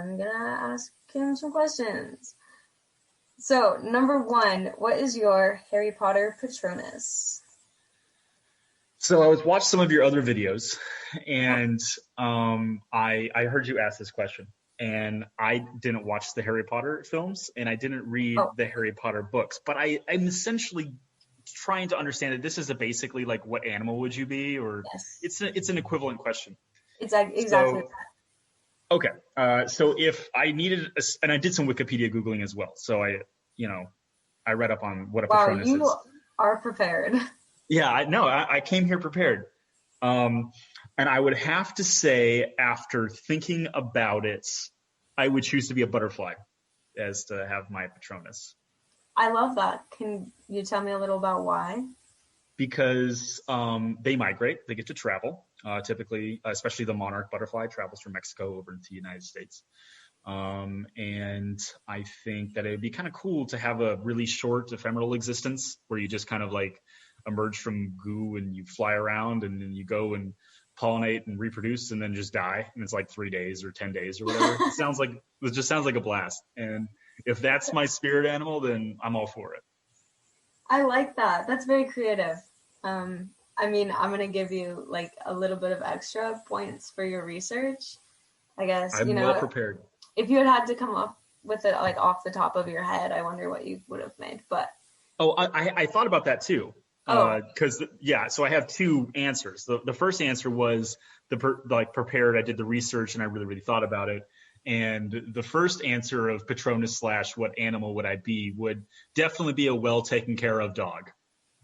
I'm gonna ask him some questions. So, number 1, what is your Harry Potter Patronus? So I was watching some of your other videos, and I heard you ask this question, and I didn't watch the Harry Potter films, and I didn't read the Harry Potter books, but I'm essentially trying to understand that this is basically like, what animal would you be, or Yes. it's an equivalent question. Exactly that. Okay, so if I needed, and I did some Wikipedia Googling as well, so I read up on what a Patronus is. Wow, you are prepared. Yeah, I came here prepared. And I would have to say, after thinking about it, I would choose to be a butterfly as to have my Patronus. I love that. Can you tell me a little about why? Because they migrate, they get to travel. Typically, especially the monarch butterfly travels from Mexico over into the United States. And I think that it would be kind of cool to have a really short ephemeral existence where you just kind of like emerge from goo and you fly around and then you go and pollinate and reproduce and then just die. And it's like 3 days or 10 days or whatever. It just sounds like a blast. And if that's my spirit animal, then I'm all for it. I like that. That's very creative. I mean, I'm going to give you like a little bit of extra points for your research. I guess, I'm well prepared. If you had to come up with it like off the top of your head, I wonder what you would have made. But I thought about that too. So I have 2 answers. The first answer was prepared. I did the research and I really, really thought about it. And the first answer of Patronus / what animal would I be would definitely be a well taken care of dog.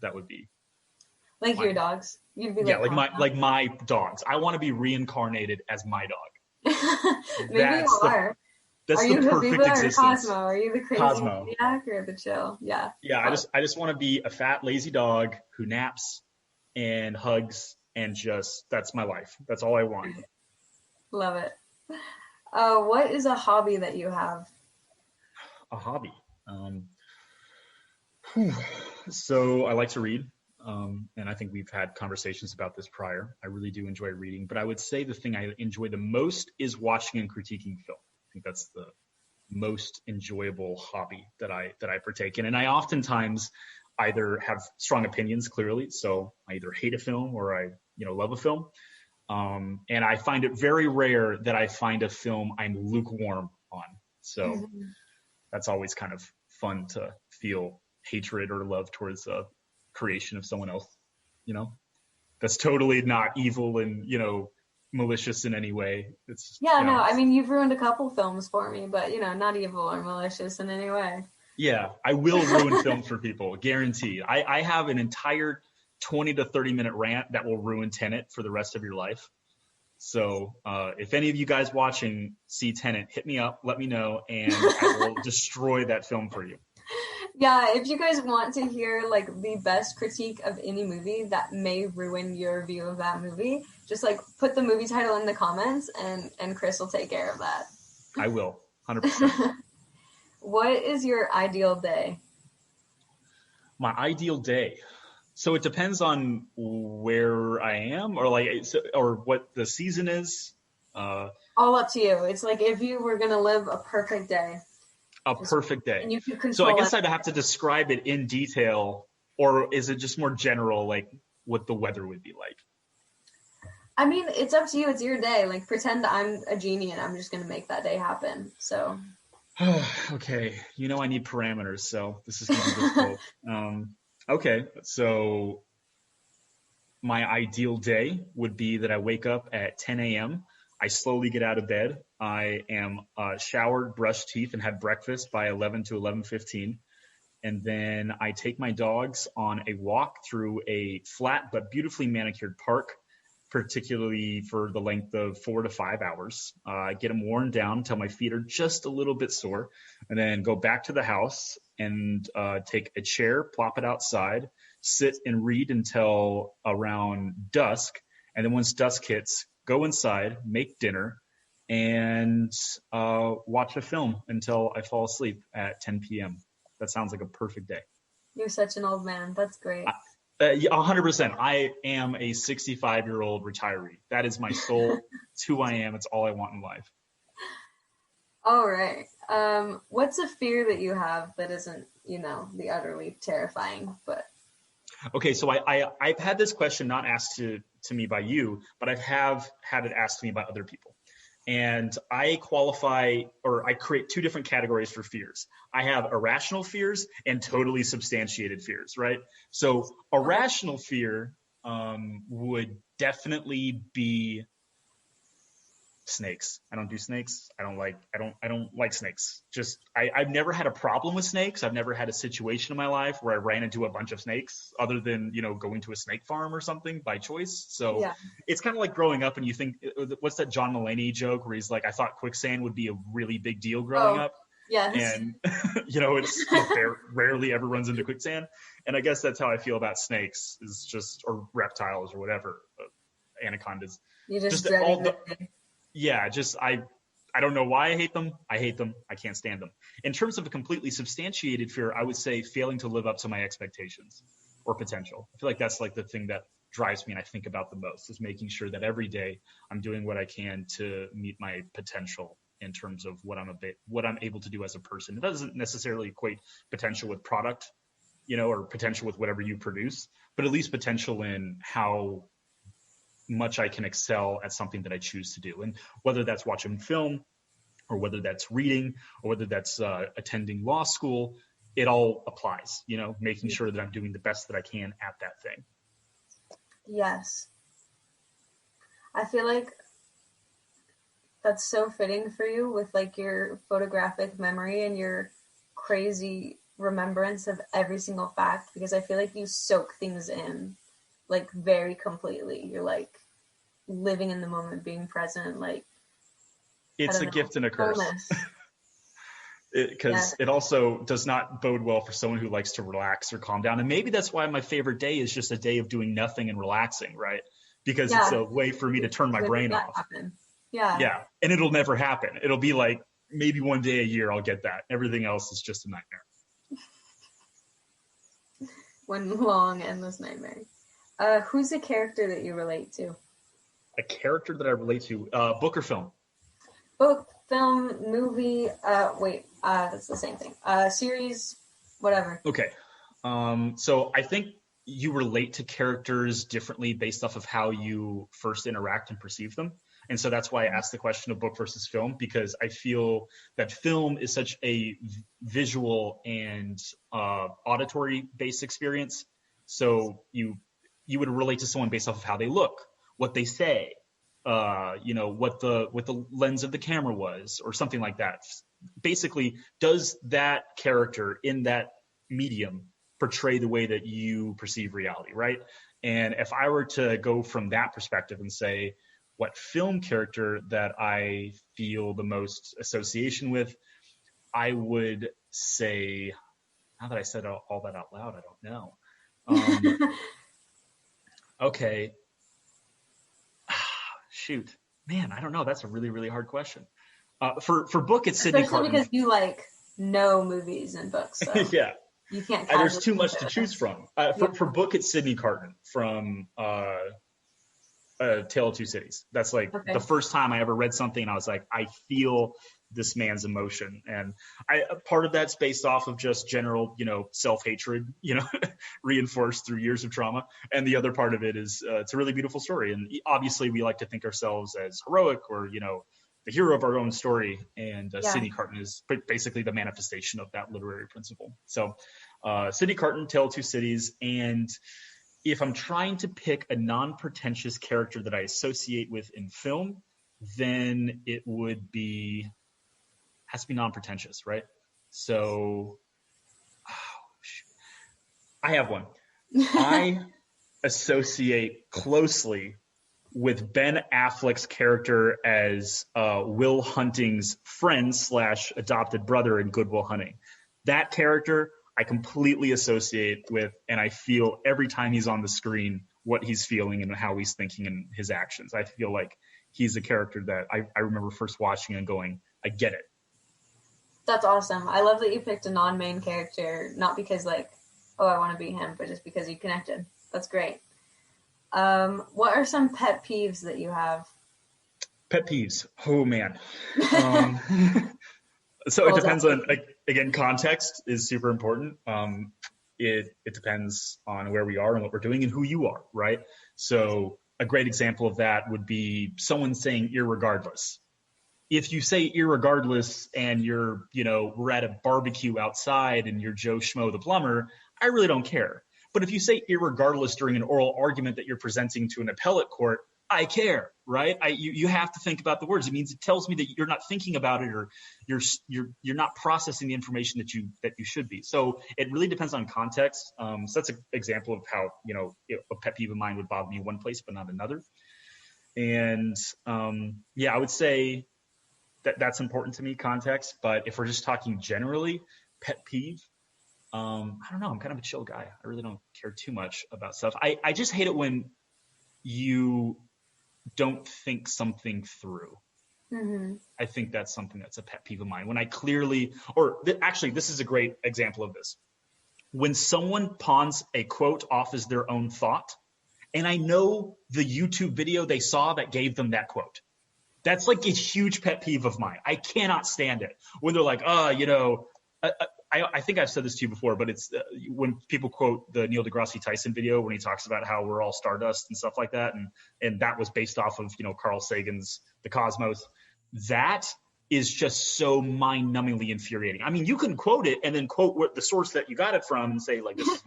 That would be like your dogs. You'd be like my dogs. I want to be reincarnated as my dog. Maybe you are. That's the perfect existence. Or Cosmo? Are you the crazy Cosmo maniac or the chill? Yeah. Yeah. I just want to be a fat, lazy dog who naps and hugs and that's my life. That's all I want. Love it. What is a hobby that you have? A hobby. So I like to read. And I think we've had conversations about this prior. I really do enjoy reading, but I would say the thing I enjoy the most is watching and critiquing film. I think that's the most enjoyable hobby that I partake in. And I oftentimes either have strong opinions, clearly. So I either hate a film or I love a film. And I find it very rare that I find a film I'm lukewarm on. So that's always kind of fun to feel hatred or love towards a creation of someone else, that's totally not evil and, malicious in any way. It's I mean, you've ruined a couple films for me, but not evil or malicious in any way. Yeah, I will ruin films for people, guaranteed. I have an entire 20 to 30 minute rant that will ruin Tenet for the rest of your life. So if any of you guys watching see Tenet, hit me up, let me know, and I will destroy that film for you. Yeah, if you guys want to hear like the best critique of any movie that may ruin your view of that movie, just like put the movie title in the comments and Chris will take care of that. I will, 100%. What is your ideal day? My ideal day. So it depends on where I am or what the season is. All up to you. It's like if you were going to live a perfect day. A perfect day. And you could control so I guess I'd have to describe it in detail, or is it just more general, like what the weather would be like? I mean, it's up to you. It's your day. Like pretend I'm a genie and I'm just going to make that day happen. So. Okay. I need parameters, so this is going to be difficult. Okay. So my ideal day would be that I wake up at 10 a.m. I slowly get out of bed. I am showered, brushed teeth, and had breakfast by 11 to 11:15. And then I take my dogs on a walk through a flat but beautifully manicured park, particularly for the length of 4 to 5 hours. Get them worn down until my feet are just a little bit sore, and then go back to the house and take a chair, plop it outside, sit and read until around dusk. And then once dusk hits, go inside, make dinner, and watch a film until I fall asleep at 10 p.m. That sounds like a perfect day. You're such an old man. That's great. 100%. I am a 65-year-old retiree. That is my soul. It's who I am. It's all I want in life. All right. What's a fear that you have that isn't, you know, the utterly terrifying, but Okay, so I've had this question not asked to me by you, but have had it asked to me by other people. And I qualify, or I create two different categories for fears. I have irrational fears and totally substantiated fears, right? So irrational fear would definitely be snakes. I don't do snakes. I don't like snakes. I've never had a problem with snakes. I've never had a situation in my life where I ran into a bunch of snakes other than, going to a snake farm or something by choice. So yeah. it's kind of like growing up and you think, what's that John Mulaney joke where he's like, I thought quicksand would be a really big deal growing Oh, up. yes. And, it's rarely ever runs into quicksand. And I guess that's how I feel about snakes or reptiles or whatever, anacondas. You're just Just dreading all the the, day. yeah, just I don't know why I hate them. I hate them. I can't stand them. In terms of a completely substantiated fear, I would say failing to live up to my expectations or potential. I feel like that's like the thing that drives me and I think about the most is making sure that every day I'm doing what I can to meet my potential in terms of what I'm able to do as a person. It doesn't necessarily equate potential with product, or potential with whatever you produce, but at least potential in how much I can excel at something that I choose to do. And whether that's watching film or whether that's reading or whether that's attending law school, it all applies, making sure that I'm doing the best that I can at that thing. Yes. I feel like that's so fitting for you with like your photographic memory and your crazy remembrance of every single fact, because I feel like you soak things in like very completely. You're like living in the moment, being present, like I It's don't a know, gift and a curse fullness. Yeah. because it also does not bode well for someone who likes to relax or calm down. And maybe that's why my favorite day is just a day of doing nothing and relaxing, right? Because it's Yeah. a way for me to turn my When did brain that off. happen? Yeah. Yeah. And it'll never happen. It'll be like maybe one day a year I'll get that. Everything else is just a nightmare. One long endless nightmare. Who's a character that you relate to? A character that I relate to, book or film? Book, film, movie, that's the same thing. Series, whatever. Okay. So I think you relate to characters differently based off of how you first interact and perceive them. And so that's why I asked the question of book versus film, because I feel that film is such a visual and auditory based experience. So you would relate to someone based off of how they look, what they say, what the lens of the camera was, or something like that. Basically, does that character in that medium portray the way that you perceive reality, right? And if I were to go from that perspective and say what film character that I feel the most association with, I would say, now that I said all that out loud, I don't know. Okay. Shoot. Man, I don't know. That's a really, really hard question. For book, it's Sydney Especially Carton. because you like know movies and books, so Yeah. you can't There's casually too put much it to with choose us. from. Yeah. For book, it's Sydney Carton from Tale of Two Cities. That's like Okay. the first time I ever read something and I was like, I feel this man's emotion. And part of that's based off of just general, self-hatred, reinforced through years of trauma. And the other part of it is it's a really beautiful story. And obviously we like to think ourselves as heroic or, the hero of our own story. And Yeah. Sydney Carton is basically the manifestation of that literary principle. So Sydney Carton, Tale of Two Cities. And if I'm trying to pick a non-pretentious character that I associate with in film, then it would be has to be non-pretentious, right? So, I have one. I associate closely with Ben Affleck's character as Will Hunting's friend / adopted brother in Good Will Hunting. That character I completely associate with, and I feel every time he's on the screen what he's feeling and how he's thinking and his actions. I feel like he's a character that I remember first watching and going, I get it. That's awesome. I love that you picked a non-main character, not because like, oh, I want to be him, but just because you connected. That's great. What are some pet peeves that you have? Pet peeves. Oh man. So it Well, depends on, definitely. like, again, context is super important. It depends on where we are and what we're doing and who you are, right? So a great example of that would be someone saying irregardless. If you say irregardless and we're at a barbecue outside and you're Joe Schmo the plumber, I really don't care. But if you say irregardless during an oral argument that you're presenting to an appellate court, I care, right? You have to think about the words. It tells me that you're not thinking about it, or you're not processing the information that you should be. So it really depends on context. So that's an example of how a pet peeve of mine would bother me in one place but not another. And yeah, I would say that's important to me, context. But if we're just talking generally, pet peeve, I don't know. I'm kind of a chill guy. I really don't care too much about stuff. I just hate it when you don't think something through. Mm-hmm. I think that's something that's a pet peeve of mine. When I clearly, or actually, this is a great example of this. When someone pawns a quote off as their own thought, and I know the YouTube video they saw that gave them that quote. That's like a huge pet peeve of mine. I cannot stand it when they're like, I think I've said this to you before, but it's when people quote the Neil deGrasse Tyson video when he talks about how we're all stardust and stuff like that, and that was based off of Carl Sagan's The Cosmos. That is just so mind-numbingly infuriating. I mean, you can quote it and then quote what the source that you got it from and say, like, this is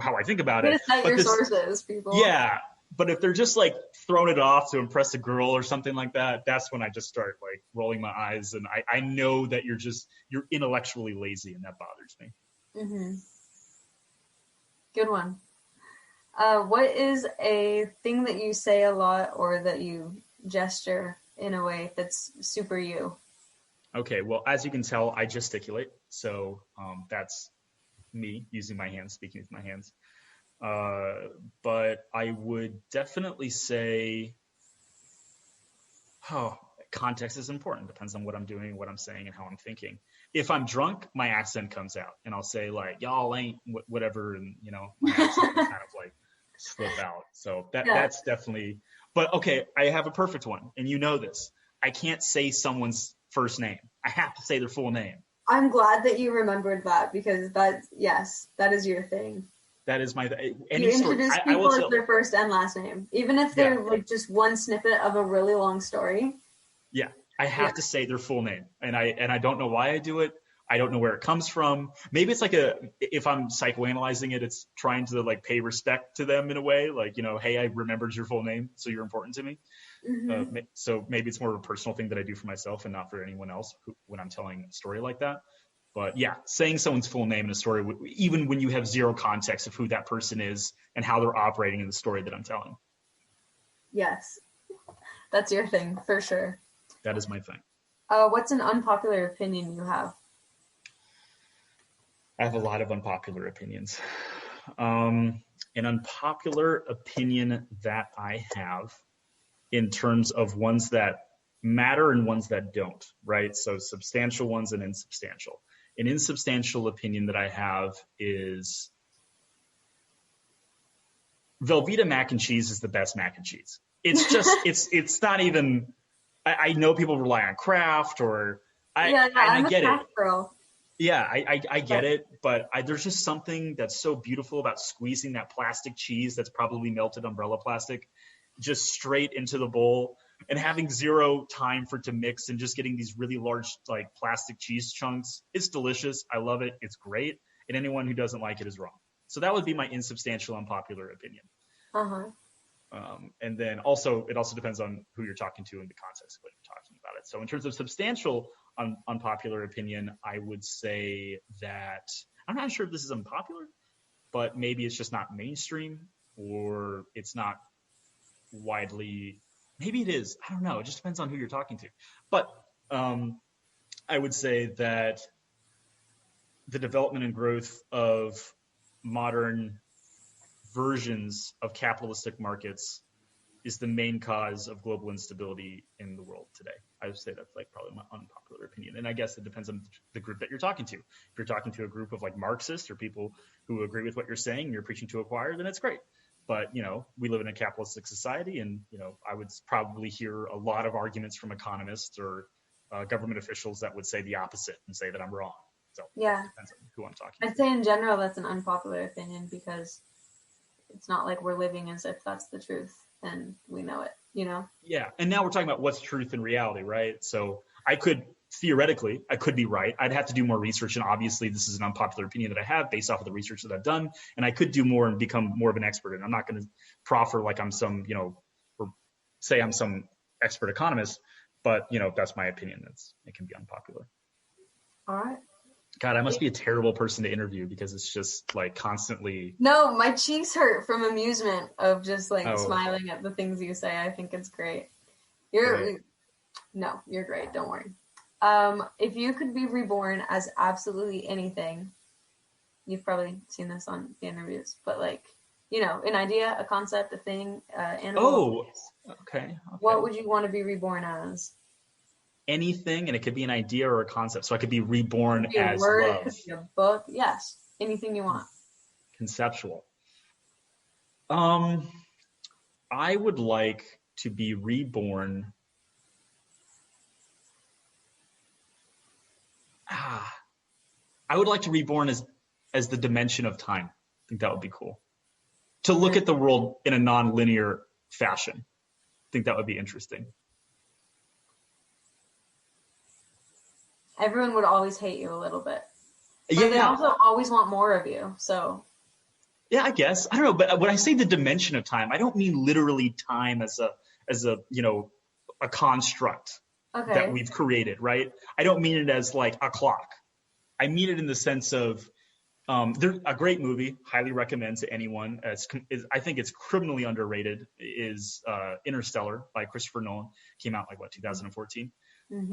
how I think about You it. gotta cite But your this, sources, people. yeah. But if they're just like throwing it off to impress a girl or something like that, that's when I just start like rolling my eyes, and I know that you're intellectually lazy, and that bothers me. Mm-hmm. Good one. What is a thing that you say a lot or that you gesture in a way that's super you? Okay, well, as you can tell, I gesticulate, so that's me using my hands, speaking with my hands. But I would definitely say, oh, context is important. Depends on what I'm doing, what I'm saying, and how I'm thinking. If I'm drunk, my accent comes out, and I'll say like "y'all ain't whatever," and my accent will kind of like slip out. So Yeah. that's definitely. But okay, I have a perfect one, and you know this. I can't say someone's first name. I have to say their full name. I'm glad that you remembered that because yes, that is your thing. That is my You any story. introduce I will people as tell. their first and last name, even if Yeah, they're like just one snippet of a really long story. yeah. I Yeah. have to say their full name, and I don't know why I do it. I don't know where it comes from. Maybe it's like if I'm psychoanalyzing it, it's trying to like pay respect to them in a way, like hey, I remembered your full name, so you're important to me. Mm-hmm. So maybe it's more of a personal thing that I do for myself and not for anyone else when I'm telling a story like that. But yeah, saying someone's full name in a story, even when you have zero context of who that person is and how they're operating in the story that I'm telling, Yes, that's your thing for sure. that is my thing. What's an unpopular opinion you have? I have a lot of unpopular opinions. An unpopular opinion that I have in terms of ones that matter and ones that don't, right? So substantial ones and insubstantial. An insubstantial opinion that I have is Velveeta mac and cheese is the best mac and cheese. It's just, it's not even, I know people rely on Kraft or Yeah, I I'm a get it. cat girl. Yeah, I get it, but there's just something that's so beautiful about squeezing that plastic cheese that's probably melted umbrella plastic just straight into the bowl and having zero time for it to mix and just getting these really large like plastic cheese chunks. It's delicious. I love it. It's great. And anyone who doesn't like it is wrong. So that would be my insubstantial, unpopular opinion. Uh-huh. And then also, it also depends on who you're talking to and the context of what you're talking about it. So in terms of substantial, unpopular opinion, I would say that I'm not sure if this is unpopular, but maybe it's just not mainstream or it's not widely. Maybe it is. I don't know. It just depends on who you're talking to. But I would say that the development and growth of modern versions of capitalistic markets is the main cause of global instability in the world today. I would say that's like probably my unpopular opinion. And I guess it depends on the group that you're talking to. If you're talking to a group of like Marxists or people who agree with what you're saying and you're preaching to a choir, then it's great. But, we live in a capitalistic society and, I would probably hear a lot of arguments from economists or government officials that would say the opposite and say that I'm wrong. So yeah, depends on who I'm talking I'd say in general that's an unpopular opinion because it's not like we're living as if that's the truth and we know it, you know? Yeah, and now we're talking about what's truth and reality, right? So I could theoretically, I could be right. I'd have to do more research, and obviously this is an unpopular opinion that I have based off of the research that I've done, and I could do more and become more of an expert. And I'm not going to proffer like I'm some, or say I'm some expert economist, but that's my opinion. It can be unpopular. All right. God, I must be a terrible person to interview because it's just like constantly. No, my cheeks hurt from amusement of just like Oh. smiling at the things you say. I think it's great. No, you're great. Don't worry. If you could be reborn as absolutely anything, you've probably seen this on the interviews, but like, an idea, a concept, a thing, animal. Oh, okay. What would you want to be reborn as? Anything, and it could be an idea or a concept. So I could be reborn It could be a as word, love. it could be a book. Yes, anything you want. Conceptual. I would like to be reborn. I would like to reborn as the dimension of time. I think that would be cool. To look at the world in a non-linear fashion. I think that would be interesting. Everyone would always hate you a little bit. But Yeah. they also always want more of you, so. Yeah, I guess. I don't know, but when I say the dimension of time, I don't mean literally time as a construct that we've created, right? I don't mean it as like a clock. I mean it in the sense of there's a great movie, highly recommend to anyone. I think it's criminally underrated. Is Interstellar by Christopher Nolan. Came out like 2014. Mm-hmm.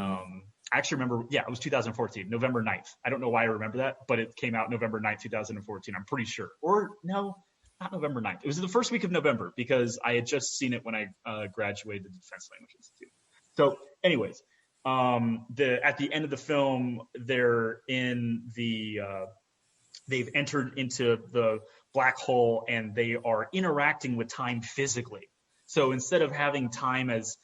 I actually remember, it was 2014, November 9th. I don't know why I remember that, but it came out November 9th, 2014. I'm pretty sure. Or no, not November 9th. It was the first week of November because I had just seen it when I graduated the Defense Language Institute. So anyways, at the end of the film, they're they've entered into the black hole and they are interacting with time physically. So instead of having time as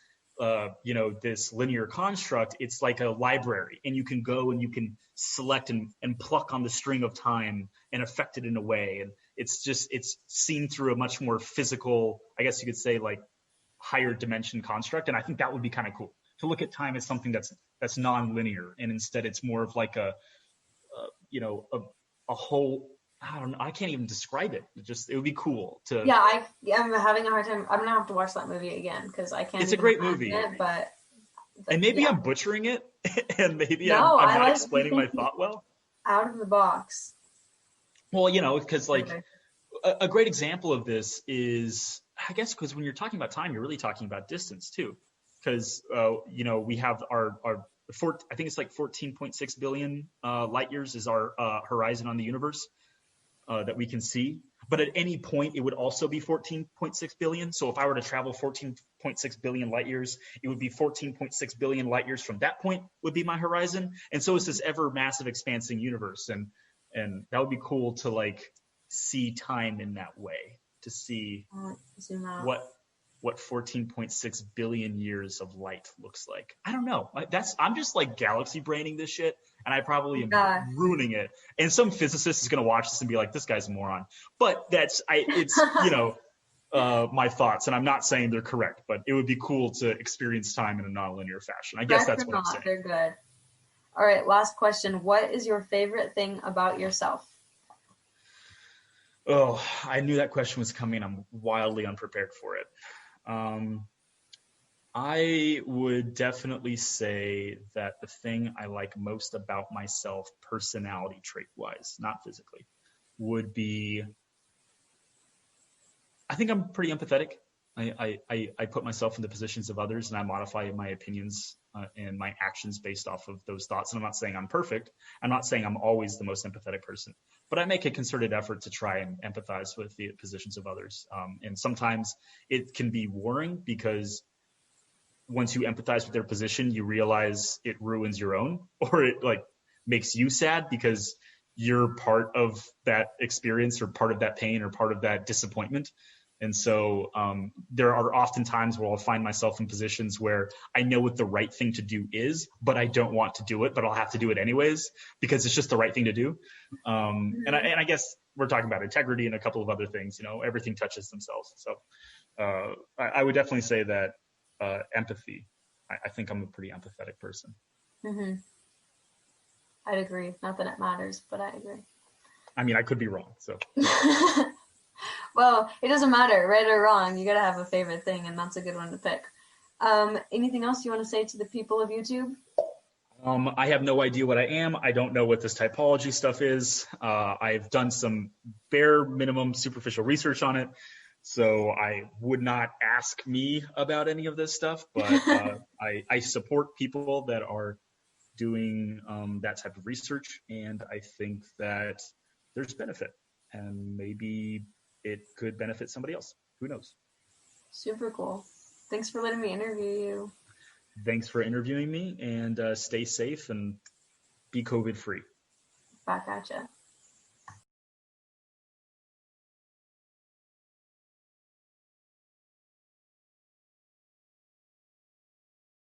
this linear construct, it's like a library, and you can go and you can select and pluck on the string of time and affect it in a way. And it's seen through a much more physical, I guess you could say, like higher dimension construct. And I think that would be kind of cool to look at time as something that's non-linear, and instead it's more of like a whole. I don't know. I can't even describe it. It would be cool to. Yeah, I'm having a hard time. I'm gonna have to watch that movie again because I can't. It's a great movie, and maybe I'm butchering it, and maybe I'm not explaining my thought well. Out of the box. Well, because a great example of this is, I guess, because when you're talking about time, you're really talking about distance too, because we have our I think it's like 14.6 billion light years is our horizon on the universe. That we can see, but at any point it would also be 14.6 billion. So if I were to travel 14.6 billion light years, it would be 14.6 billion light years from that point would be my horizon. And so it's this ever massive expansing universe, and that would be cool to like see time in that way, to see what 14.6 billion years of light looks like. I don't know. I'm just like galaxy braining this shit, and I probably am ruining it. And some physicist is going to watch this and be like, this guy's a moron. But it's my thoughts, and I'm not saying they're correct, but it would be cool to experience time in a nonlinear fashion. I guess that's what I'm saying. They're good. All right, last question. What is your favorite thing about yourself? Oh, I knew that question was coming. I'm wildly unprepared for it. I would definitely say that the thing I like most about myself, personality trait wise, not physically, would be, I think I'm pretty empathetic. I put myself in the positions of others, and I modify my opinions and my actions based off of those thoughts. And I'm not saying I'm perfect. I'm not saying I'm always the most empathetic person, but I make a concerted effort to try and empathize with the positions of others. And sometimes it can be warring because once you empathize with their position, you realize it ruins your own, or it like makes you sad because you're part of that experience or part of that pain or part of that disappointment. And so there are often times where I'll find myself in positions where I know what the right thing to do is, but I don't want to do it, but I'll have to do it anyways because it's just the right thing to do. And I guess we're talking about integrity and a couple of other things, everything touches themselves. So I would definitely say that empathy, I think I'm a pretty empathetic person. Mm-hmm. I'd agree. Not that it matters, but I agree. I mean, I could be wrong, so. Well, it doesn't matter, right or wrong. You gotta have a favorite thing, and that's a good one to pick. Anything else you want to say to the people of YouTube? I have no idea what I am. I don't know what this typology stuff is. I've done some bare minimum superficial research on it, so I would not ask me about any of this stuff, but I support people that are doing that type of research, and I think that there's benefit, and maybe it could benefit somebody else. Who knows? Super cool. Thanks for letting me interview you. Thanks for interviewing me, and stay safe and be COVID free. Back at ya.